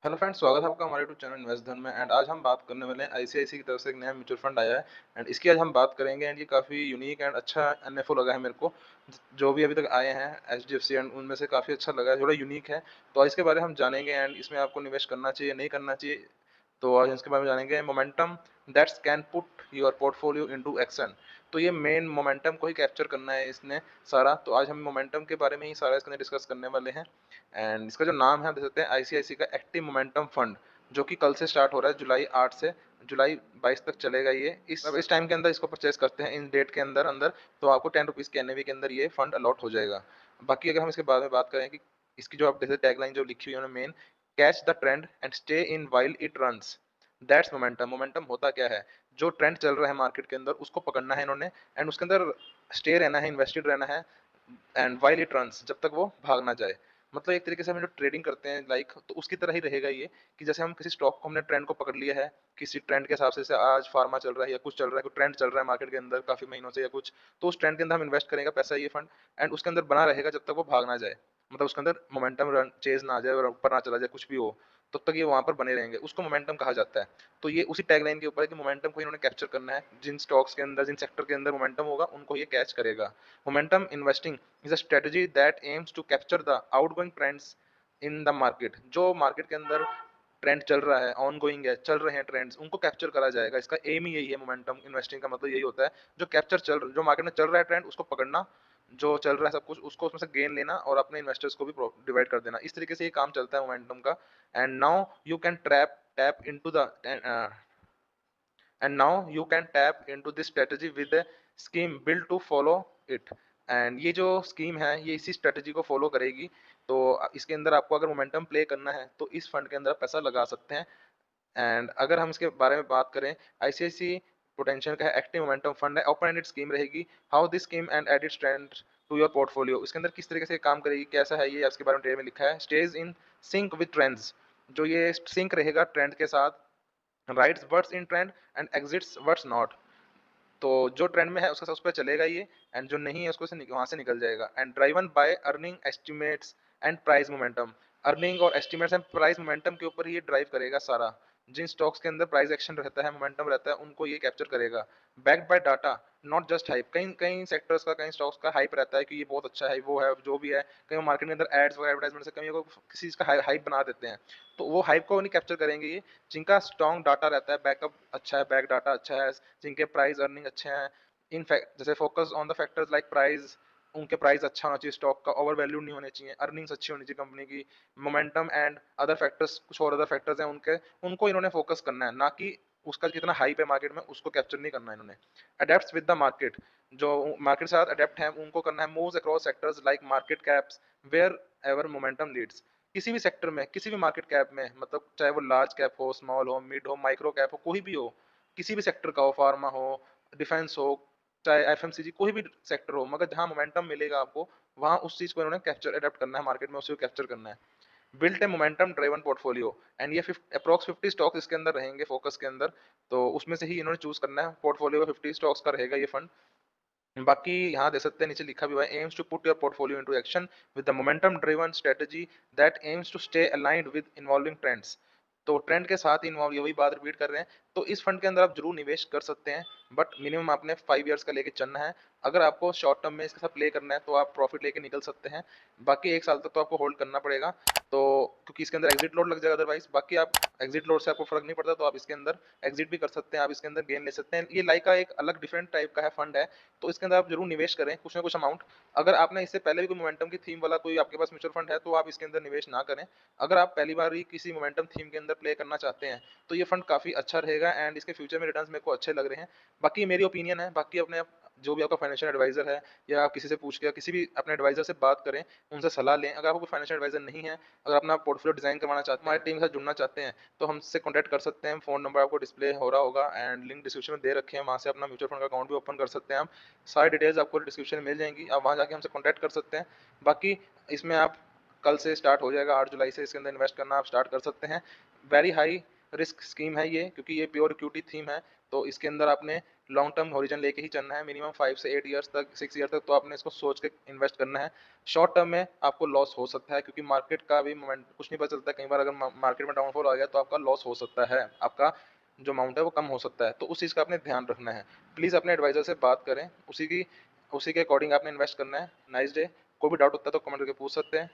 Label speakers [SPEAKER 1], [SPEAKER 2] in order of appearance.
[SPEAKER 1] Hello friends, स्वागत है आपका हमारे यूट्यूब चैनल इन्वेस्ट धन में। एंड आज हम बात करने वाले हैं आईसीआईसीआई की तरफ से एक नया म्यूचुअल फंड आया है। एंड इसकी आज हम बात करेंगे। एंड ये काफ़ी यूनिक एंड अच्छा एनएफओ लगा है मेरे को। जो भी अभी तक आए हैं एचडीएफसी एंड उनमें से काफ़ी अच्छा लगा है, थोड़ा यूनिक है। तो आज इसके बारे में हम जानेंगे एंड इसमें आपको निवेश करना चाहिए नहीं करना चाहिए। तो आज इसके बारे में जानेंगे। Momentum that's can put your portfolio into action. तो ये मेन मोमेंटम को ही कैप्चर करना है इसने सारा। तो आज हम मोमेंटम के बारे में ही सारा इसके अंदर डिस्कस करने वाले हैं। एंड इसका जो नाम है आप देख सकते हैं, आईसीआईसी का एक्टिव मोमेंटम फंड, जो कि कल से स्टार्ट हो रहा है। जुलाई 8 से जुलाई 22 तक चलेगा ये। इस टाइम के अंदर इसको परचेस करते हैं, इन डेट के अंदर अंदर तो आपको 10 रुपीज़ के एनएवी के अंदर ये फंड अलॉट हो जाएगा। बाकी अगर हम इसके बारे में बात करें कि इसकी जो आप जैसे टैगलाइन जो लिखी हुई है main, catch the trend and stay in while it runs, that's momentum. Momentum होता क्या है? जो ट्रेंड चल रहा है मार्केट के अंदर उसको पकड़ना है इन्होंने, एंड उसके अंदर स्टे रहना है, इन्वेस्टेड रहना है, एंड वाइल इट रन्स, जब तक वो भाग ना जाए। मतलब एक तरीके से हम जो ट्रेडिंग करते हैं लाइक, तो उसकी तरह ही रहेगा ये। कि जैसे हम किसी स्टॉक को, हमने ट्रेंड को पकड़ लिया है, किसी ट्रेंड के हिसाब से, जैसे आज फार्मा चल रहा है या कुछ चल रहा है, कोई ट्रेंड चल रहा है मार्केट के अंदर काफी महीनों से या कुछ, तो उस ट्रेंड के अंदर हम इन्वेस्ट करेंगे पैसा, ये फंड। एंड उसके अंदर बना रहेगा जब तक वो भाग ना जाए। मतलब उसके अंदर मोमेंटम रन चेज ना आ जाए और ऊपर ना चला जाए, कुछ भी हो, तब तक ये वहां पर बने रहेंगे। उसको मोमेंटम कहा जाता है। तो ये उसी टैगलाइन के ऊपर है कि मोमेंटम को इन्होंने कैप्चर करना है। जिन स्टॉक्स के अंदर, जिन सेक्टर के अंदर मोमेंटम होगा, उनको ये कैच करेगा। Momentum investing is a strategy that aims to capture the outgoing trends in the market। जो मार्केट के अंदर ट्रेंड चल रहा है, ऑन गोइंग है, चल रहे हैं ट्रेंड्स, उनको कैप्चर करा जाएगा। इसका एम ही यही है। मोमेंटम इन्वेस्टिंग का मतलब यही होता है, जो कैप्चर जो मार्केट में चल रहा है ट्रेंड, उसको पकड़ना, जो चल रहा है सब कुछ उसको उसमें से गेन लेना और अपने इन्वेस्टर्स को भी डिवाइड कर देना। इस तरीके से ये काम चलता है मोमेंटम का। And now you can trap tap into the and now you can tap into this strategy with a scheme built to follow it। And ये जो स्कीम है ये इसी स्ट्रेटजी को फॉलो करेगी। तो इसके अंदर आपको अगर मोमेंटम प्ले करना है तो इस फंड के अंदर पैसा लगा सकते हैं। एंड अगर हम इसके बारे में बात करें, आईसीआईसी पोटेंशियल का है, एक्टिव मोमेंटम फंड है, ओपन एंडेड स्कीम रहेगी। How this scheme and edit strength to your portfolio, इसके अंदर किस तरीके से काम करेगी, कैसा है ये, इसके बारे में डिटेल में लिखा है। Stage in sync with trends, जो ये सिंक रहेगा ट्रेंड के साथ। Rights words in trend and exits words not. तो जो ट्रेंड में है उसका उस पर चलेगा ये, एंड जो नहीं है उसको से वहां से निकल जाएगा। And driven by earning estimates and price momentum, earning और एस्टिमेट्स एंड प्राइस मोमेंटम के ऊपर ये ड्राइव करेगा सारा। जिन स्टॉक्स के अंदर प्राइस एक्शन रहता है, मोमेंटम रहता है, उनको ये कैप्चर करेगा। Backed by data, not just hype. कई कई सेक्टर्स का, कई स्टॉक्स का हाइप रहता है कि ये बहुत अच्छा है, वो है, जो भी है। कई मार्केट के अंदर एड्स वगैरह एडवर्टाइजमेंट से कई को किसी चीज का हाइप बना देते हैं। तो वो हाइप को नहीं कैप्चर करेंगे ये, जिनका स्ट्रॉन्ग डाटा रहता है, बैकअप अच्छा है, बैक डाटा अच्छा है, जिनके प्राइस अर्निंग अच्छे हैं। इन फैक्ट जैसे focus on the factors like price, उनके प्राइस अच्छा होना चाहिए, स्टॉक का ओवर वैल्यू नहीं होनी चाहिए, अर्निंग्स अच्छी होनी चाहिए कंपनी की। मोमेंटम एंड अदर फैक्टर्स, कुछ और अदर फैक्टर्स हैं उनके, उनको इन्होंने फोकस करना है, ना कि उसका कितना हाइप है मार्केट में उसको कैप्चर नहीं करना है इन्होंने। अडेप्ट विद द मार्केट, जो मार्केट के साथ अडेप्ट है उनको करना है। Moves across sectors like market caps wherever momentum leads, किसी भी सेक्टर में, किसी भी मार्केट कैप में, मतलब चाहे वो लार्ज कैप हो, स्मॉल हो, मिड हो, माइक्रो कैप हो, कोई भी हो, किसी भी सेक्टर का हो, फार्मा हो, डिफेंस हो, चाहे एफएमसीजी, कोई भी सेक्टर हो, मगर जहां मोमेंटम मिलेगा आपको, वहां उस चीज को इन्होंने कैप्चर अडेप्ट करना है मार्केट में, उसी को कैप्चर करना है। Built A momentum driven portfolio, and ये अप्रोक्स 50 स्टॉक्स इसके अंदर रहेंगे फोकस के अंदर। तो उसमें से ही इन्होंने चूज करना है। पोर्टफोलियो 50 स्टॉक्स का रहेगा ये फंड। बाकी यहाँ दे सकते हैं, नीचे लिखा भी हुआ है, aims to put your portfolio into action with the momentum driven strategy that aims to stay aligned with involving trends. तो ट्रेंड के साथ इन्वॉल्व, ये वही बात रिपीट कर रहे हैं। तो इस फंड के अंदर आप जरूर निवेश कर सकते हैं, बट मिनिमम आपने 5 ईयर्स का लेके चलना है। अगर आपको शॉर्ट टर्म में इसके साथ प्ले करना है तो आप प्रॉफिट लेके निकल सकते हैं। बाकी 1 साल तक तो आपको होल्ड करना पड़ेगा, तो क्योंकि इसके अंदर एग्जिट लोड लग जाएगा अदरवाइज। बाकी आप एग्जिट लोड से आपको फर्क नहीं पड़ता, तो आप इसके अंदर एग्जिट भी कर सकते हैं, आप इसके अंदर गेन ले सकते हैं। ये लाइक का एक अलग डिफरेंट टाइप का है फंड है। तो इसके अंदर आप जरूर निवेश करें कुछ ना कुछ अमाउंट। अगर आपने इससे पहले भी कोई मोमेंटम की थीम वाला कोई आपके पास म्यूचुअल फंड है तो आप इसके अंदर निवेश ना करें। अगर आप पहली बार ही किसी मोमेंटम थीम के अंदर प्ले करना चाहते हैं तो ये फंड काफी अच्छा रहेगा, एंड इसके फ्यूचर में रिटर्न्स मेरे को अच्छे लग रहे हैं। बाकी मेरी ओपिनियन है, बाकी अपने जो भी आपका फाइनेंशियल एडवाइजर है, या आप किसी से पूछ के, किसी भी अपने एडवाइजर से बात करें, उनसे सलाह लें। अगर आपको कोई फाइनेंशियल एडवाइजर नहीं है, अगर अपना पोर्टफोलियो डिजाइन करवाना चाहते हैं, हमारी टीम के साथ जुड़ना चाहते हैं, तो हमसे कॉन्टैक्ट कर सकते हैं। फोन नंबर आपको डिस्प्ले हो रहा होगा एंड लिंक डिस्क्रिप्शन में दे रखे हैं, वहाँ से अपना म्यूचुअल फंड का अकाउंट भी ओपन कर सकते हैं आप। सारी डिटेल्स आपको डिस्क्रिप्शन में मिल जाएंगी, आप वहाँ जाके हमसे कॉन्टैक्ट कर सकते हैं। बाकी इसमें आप, कल से स्टार्ट हो जाएगा, 8 जुलाई से इसके अंदर इन्वेस्ट करना आप स्टार्ट कर सकते हैं। वेरी हाई रिस्क स्कीम है ये, क्योंकि ये प्योर इक्विटी थीम है। तो इसके अंदर आपने लॉन्ग टर्म हॉरिजन लेके ही चलना है, मिनिमम 5 से 8 ईयर्स तक, 6 ईयर तक तो आपने इसको सोच के इन्वेस्ट करना है। शॉर्ट टर्म में आपको लॉस हो सकता है, क्योंकि मार्केट का भी मोमेंट कुछ नहीं पता चलता है, कई बार अगर मार्केट में डाउनफॉल आ गया तो आपका लॉस हो सकता है, आपका जो अमाउंट है वो कम हो सकता है, तो उस चीज़ का आपने ध्यान रखना है। प्लीज़ अपने एडवाइज़र से बात करें, उसी के अकॉर्डिंग आपने इन्वेस्ट करना है। Nice day. कोई भी डाउट होता है तो कमेंट करके पूछ सकते हैं।